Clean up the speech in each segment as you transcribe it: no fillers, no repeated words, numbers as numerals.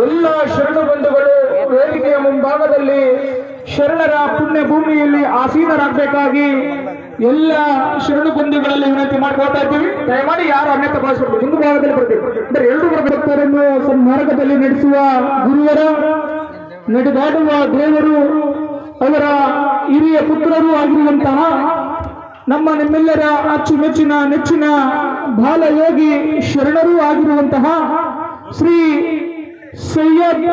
ಎಲ್ಲ ಶರಣು ಬಂಧುಗಳು ವೇದಿಕೆಯ ಮುಂಭಾಗದಲ್ಲಿ ಶರಣರ ಪುಣ್ಯ ಭೂಮಿಯಲ್ಲಿ ಆಸೀನರಾಗಬೇಕಾಗಿ ಎಲ್ಲ ಶರಣು ಬಂಧುಗಳಲ್ಲಿ ವಿನಂತಿ ಮಾಡ್ಕೊಳ್ತಾ ಇದ್ದೀವಿ. ದಯಮಾಡಿ ಯಾರು ಅನ್ಯತೆ ಭಾವಿಸಬೇಕು, ಹಿಂದೂ ಭಾಗದಲ್ಲಿ ಬರಬೇಕು ಅಂದ್ರೆ ಎಲ್ಲರೂ ಭಕ್ತರನ್ನು ಸನ್ಮಾರ್ಗದಲ್ಲಿ ನಡೆಸುವ ಗುರುವರ ನಡೆದಾಡುವ ದೇವರು ಅವರ ಹಿರಿಯ ಪುತ್ರರೂ ಆಗಿರುವಂತಹ ನಮ್ಮ ನಿಮ್ಮೆಲ್ಲರ ಅಚ್ಚುಮೆಚ್ಚಿನ ನೆಚ್ಚಿನ ಬಾಲಯೋಗಿ ಶರಣರೂ ಆಗಿರುವಂತಹ ಶ್ರೀ ಸೈಯದ್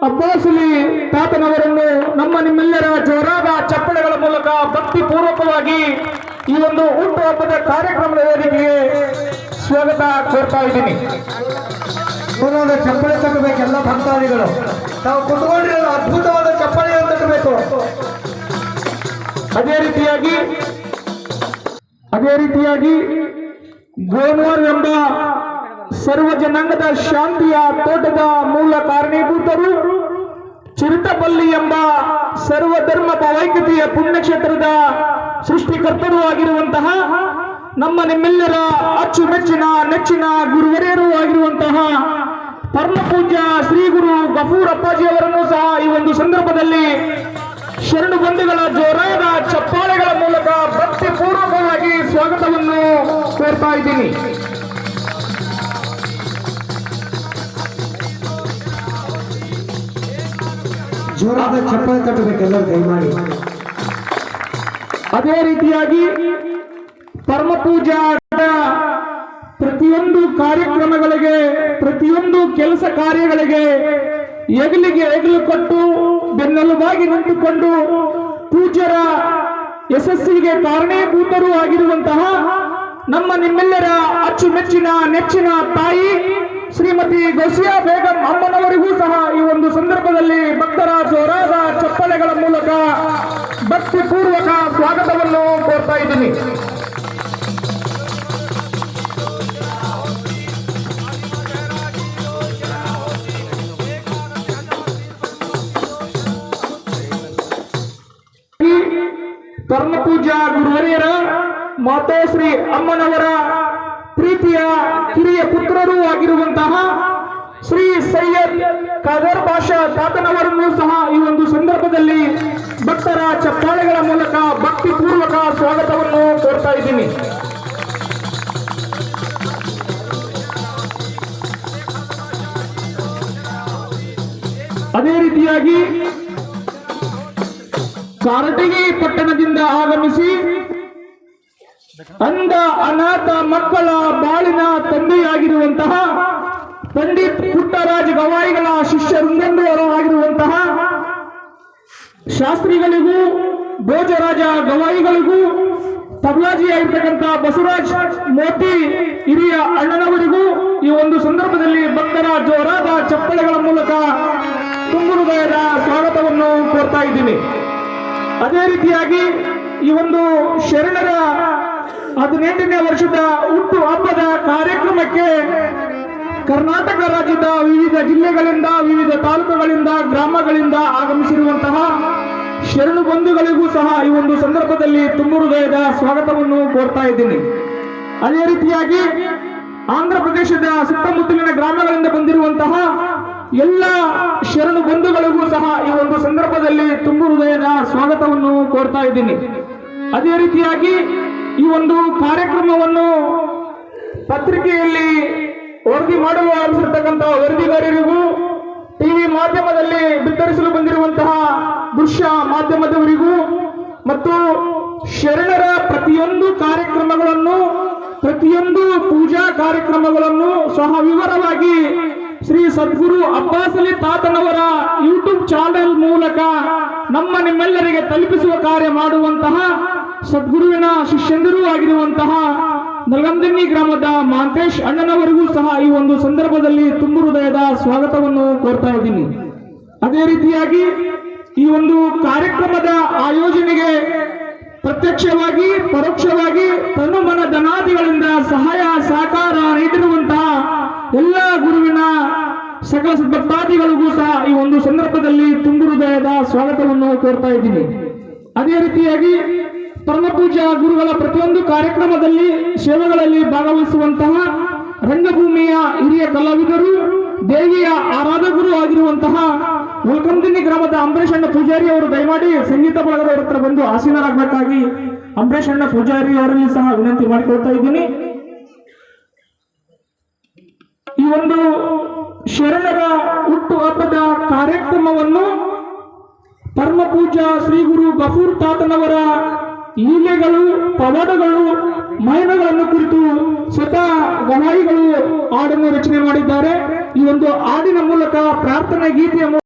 ಅಬ್ಬಾಸ್ ಅಲಿ ತಾತನವರನ್ನು ನಮ್ಮ ನಿಮ್ಮೆಲ್ಲರ ಜೋರಾದ ಚಪ್ಪಳೆಗಳ ಮೂಲಕ ಭಕ್ತಿ ಪೂರ್ವಕವಾಗಿ ಈ ಒಂದು ಹುಟ್ಟುಹಬ್ಬದ ಕಾರ್ಯಕ್ರಮದ ವೇದಿಕೆಗೆ ಸ್ವಾಗತ ಕೋರ್ತಾ ಇದ್ದೀನಿ. ಚಪ್ಪಳೆ ತಟ್ಟಬೇಕು. ಎಲ್ಲ ಭಕ್ತಾದಿಗಳು ತಾವು ಕುತ್ಕೊಂಡಿರಲು ಅದ್ಭುತವಾದ ಚಪ್ಪಳೆಯನ್ನು ತಟ್ಟಬೇಕು. ಅದೇ ರೀತಿಯಾಗಿ ಗೋನೂರ್ ಎಂಬ ಸರ್ವ ಜನಾಂಗದ ಶಾಂತಿಯ ತೋಟದ ಮೂಲ ಕಾರಣೀಭೂತರು, ಚಿರತಪಲ್ಲಿ ಎಂಬ ಸರ್ವಧರ್ಮ ಭಾವೈಕ್ಯತೆಯ ಪುಣ್ಯಕ್ಷೇತ್ರದ ಸೃಷ್ಟಿಕರ್ತರು ಆಗಿರುವಂತಹ ನಮ್ಮ ನಿಮ್ಮೆಲ್ಲರ ಅಚ್ಚುಮೆಚ್ಚಿನ ನೆಚ್ಚಿನ ಗುರುವರೇರು ಆಗಿರುವಂತಹ ಪರಮ ಪೂಜ್ಯ ಶ್ರೀ ಗುರು ಗಫೂರ್ ಅಪ್ಪಾಜಿ ಅವರನ್ನು ಸಹ ಈ ಒಂದು ಸಂದರ್ಭದಲ್ಲಿ ಶರಣು ಬಂಧುಗಳ ಜೋರಾದ ಚಪ್ಪಾಳೆಗಳ ಮೂಲಕ ಭಕ್ತಿ ಪೂರ್ವಕವಾಗಿ ಸ್ವಾಗತವನ್ನು ಕೋರ್ತಾ ಇದ್ದೀನಿ. ಜೋರಾದ ಚಪ್ಪಾಳೆ ತಟ್ಟಬೇಕೆಲ್ಲ ದಯಮಾಡಿ. ಅದೇ ರೀತಿಯಾಗಿ ಪರಮ ಪೂಜಾ ಪ್ರತಿಯೊಂದು ಕಾರ್ಯಕ್ರಮಗಳಿಗೆ, ಪ್ರತಿಯೊಂದು ಕೆಲಸ ಕಾರ್ಯಗಳಿಗೆ ಹೆಗಲು ಕೊಟ್ಟು ಬೆನ್ನೆಲುಬಾಗಿ ನಿಂತುಕೊಂಡು ಪೂಜ್ಯರ ಯಶಸ್ಸಿಗೆ ಕಾರಣೀಭೂತರೂ ಆಗಿರುವಂತಹ ನಮ್ಮ ನಿಮ್ಮೆಲ್ಲರ ಅಚ್ಚುಮೆಚ್ಚಿನ ನೆಚ್ಚಿನ ತಾಯಿ ಶ್ರೀಮತಿ ಗೌಸಿಯಾ ಬೇಗಂ ಅಮ್ಮನವರಿಗೂ ಸಹ ಈ ಒಂದು ಸಂದರ್ಭದಲ್ಲಿ ಭಕ್ತರ ಜೋರಾದ ಚಪ್ಪಳೆಗಳ ಮೂಲಕ ಭಕ್ತಿ ಪೂರ್ವಕ ಸ್ವಾಗತವನ್ನು ಕೋರ್ತಾ ಇದ್ದೀನಿ. ಪರಮ ಪೂಜ್ಯ ಗುರುವರಿಯರ ಮಾತೋಶ್ರೀ ಅಮ್ಮನವರ ಪ್ರೀತಿಯ ಕಿರಿಯ ಪುತ್ರರೂ ಆಗಿರುವಂತಹ ಶ್ರೀ ಸೈಯದ್ ಖದರ್ ಬಾಷಾ ತಾತನವರನ್ನು ಸಹ ಈ ಒಂದು ಸಂದರ್ಭದಲ್ಲಿ ಭಕ್ತರ ಚಪ್ಪಾಳೆಗಳ ಮೂಲಕ ಭಕ್ತಿ ಪೂರ್ವಕ ಸ್ವಾಗತವನ್ನು ಕೋರ್ತಾ ಇದ್ದೀನಿ. ಅದೇ ರೀತಿಯಾಗಿ ಕಾರಟಗಿ ಪಟ್ಟಣದಿಂದ ಆಗಮಿಸಿ ಅಂಧ ಅನಾಥ ಮಕ್ಕಳ ಬಾಳಿನ ತಂದೆಯಾಗಿರುವಂತಹ ಪಂಡಿತ್ ಪುಟ್ಟರಾಜ್ ಗವಾಯಿಗಳ ಶಿಷ್ಯರು ಆಗಿರುವಂತಹ ಶಾಸ್ತ್ರಿಗಳಿಗೂ ಭೋಜರಾಜ ಗವಾಯಿಗಳಿಗೂ ತಬಲಾಜಿ ಆಗಿರ್ತಕ್ಕಂಥ ಬಸವರಾಜ್ ಮೋತಿ ಹಿರಿಯ ಅಣ್ಣನವರಿಗೂ ಈ ಒಂದು ಸಂದರ್ಭದಲ್ಲಿ ಭಕ್ತರ ಜೋರಾದ ಚಪ್ಪಳೆಗಳ ಮೂಲಕ ತುಂಬು ಹೃದಯದ ಸ್ವಾಗತವನ್ನು ಕೋರ್ತಾ ಇದ್ದೀನಿ. ಅದೇ ರೀತಿಯಾಗಿ ಈ ಒಂದು ಶರಣರ 18ನೇ ವರ್ಷದ ಹುಟ್ಟು ಹಬ್ಬದ ಕಾರ್ಯಕ್ರಮಕ್ಕೆ ಕರ್ನಾಟಕ ರಾಜ್ಯದ ವಿವಿಧ ಜಿಲ್ಲೆಗಳಿಂದ, ವಿವಿಧ ತಾಲೂಕುಗಳಿಂದ, ಗ್ರಾಮಗಳಿಂದ ಆಗಮಿಸಿರುವಂತಹ ಶರಣು ಬಂಧುಗಳಿಗೂ ಸಹ ಈ ಒಂದು ಸಂದರ್ಭದಲ್ಲಿ ತುಂಬು ಹೃದಯದ ಸ್ವಾಗತವನ್ನು ಕೋರ್ತಾ ಇದ್ದೀನಿ. ಅದೇ ರೀತಿಯಾಗಿ ಆಂಧ್ರ ಪ್ರದೇಶದ ಸುತ್ತಮುತ್ತಲಿನ ಗ್ರಾಮಗಳಿಂದ ಬಂದಿರುವಂತಹ ಎಲ್ಲ ಶರಣು ಬಂಧುಗಳಿಗೂ ಸಹ ಈ ಒಂದು ಸಂದರ್ಭದಲ್ಲಿ ತುಂಬು ಹೃದಯದ ಸ್ವಾಗತವನ್ನು ಕೋರ್ತಾ ಇದ್ದೀನಿ. ಅದೇ ರೀತಿಯಾಗಿ ಈ ಒಂದು ಕಾರ್ಯಕ್ರಮವನ್ನು ಪತ್ರಿಕೆಯಲ್ಲಿ ವರದಿ ಮಾಡಲು ಆರಂಭಿಸಿರ್ತಕ್ಕಂಥ ವರದಿಗಾರರಿಗೂ, ಟಿವಿ ಮಾಧ್ಯಮದಲ್ಲಿ ಬಿತ್ತರಿಸಲು ಬಂದಿರುವಂತಹ ದೃಶ್ಯ ಮಾಧ್ಯಮದವರಿಗೂ ಮತ್ತು ಶರಣರ ಪ್ರತಿಯೊಂದು ಕಾರ್ಯಕ್ರಮಗಳನ್ನು, ಪ್ರತಿಯೊಂದು ಪೂಜಾ ಕಾರ್ಯಕ್ರಮಗಳನ್ನು ಸಹ ವಿವರವಾಗಿ ಶ್ರೀ ಸದ್ಗುರು ಅಬ್ಬಾಸ್ ಅಲಿ ತಾತನವರ ಯೂಟ್ಯೂಬ್ ಚಾನೆಲ್ ಮೂಲಕ ನಮ್ಮ ನಿಮ್ಮೆಲ್ಲರಿಗೆ ತಲುಪಿಸುವ ಕಾರ್ಯ ಮಾಡುವಂತಹ ಸದ್ಗುರುವಿನ ಶಿಷ್ಯಂದಿರೂ ಆಗಿರುವಂತಹ ನಲಗಂದನಿ ಗ್ರಾಮದ ಮಾಂತೇಶ್ ಅಣ್ಣನವರಿಗೂ ಸಹ ಈ ಒಂದು ಸಂದರ್ಭದಲ್ಲಿ ತುಂಬು ಹೃದಯದ ಸ್ವಾಗತವನ್ನು ಕೋರ್ತಾ ಇದ್ದೀನಿ. ಅದೇ ರೀತಿಯಾಗಿ ಈ ಒಂದು ಕಾರ್ಯಕ್ರಮದ ಆಯೋಜನೆಗೆ ಪ್ರತ್ಯಕ್ಷವಾಗಿ ಪರೋಕ್ಷವಾಗಿ ತನು ಮನ ಧನಾದಿಗಳಿಂದ ಸಹಾಯ ಸಹಕಾರ ನೀಡಿರುವಂತಹ ಎಲ್ಲ ಗುರುವಿನ ಸಕಲ ಭಕ್ತಾದಿಗಳಿಗೂ ಸಹ ಈ ಒಂದು ಸಂದರ್ಭದಲ್ಲಿ ತುಂಬು ಹೃದಯದ ಸ್ವಾಗತವನ್ನು ಕೋರ್ತಾ ಇದ್ದೀನಿ. ಅದೇ ರೀತಿಯಾಗಿ ಪರಮ ಪೂಜ್ಯ ಗುರುಗಳ ಪ್ರತಿಯೊಂದು ಕಾರ್ಯಕ್ರಮದಲ್ಲಿ ಸೇವೆಗಳಲ್ಲಿ ಭಾಗವಹಿಸುವಂತಹ ರಂಗಭೂಮಿಯ ಹಿರಿಯ ಕಲಾವಿದರು, ದೇವಿಯ ಆರಾಧಕರು ಆಗಿರುವಂತಹ ಉಲ್ಕಂದಿನಿ ಗ್ರಾಮದ ಅಂಬರೀಷ್ ಅಣ್ಣ ಪೂಜಾರಿ ಅವರು ದಯಮಾಡಿ ಸಂಗೀತ ಬಳಗದವರ ಹತ್ರ ಬಂದು ಆಸೀನರಾಗಬೇಕಾಗಿ ಅಂಬರೀಷ್ ಅಣ್ಣ ಪೂಜಾರಿ ಅವರಲ್ಲಿ ಸಹ ವಿನಂತಿ ಮಾಡಿಕೊಳ್ತಾ ಇದ್ದೀನಿ. ಈ ಒಂದು ಶರಣರ ಹುಟ್ಟು ಹಬ್ಬದ ಕಾರ್ಯಕ್ರಮವನ್ನು ಪರಮ ಪೂಜ್ಯ ಶ್ರೀ ಗುರು ಗಫೂರ್ ತಾತನವರ ಲೀಲೆಗಳು, ಪವಾಡಗಳು, ಮಹಿಮೆಗಳನ್ನು ಕುರಿತು ಸ್ವತಃ ಗವಾಯಿಗಳು ಹಾಡನ್ನು ರಚನೆ ಮಾಡಿದ್ದಾರೆ. ಈ ಒಂದು ಹಾಡಿನ ಮೂಲಕ ಪ್ರಾರ್ಥನಾ ಗೀತೆಯ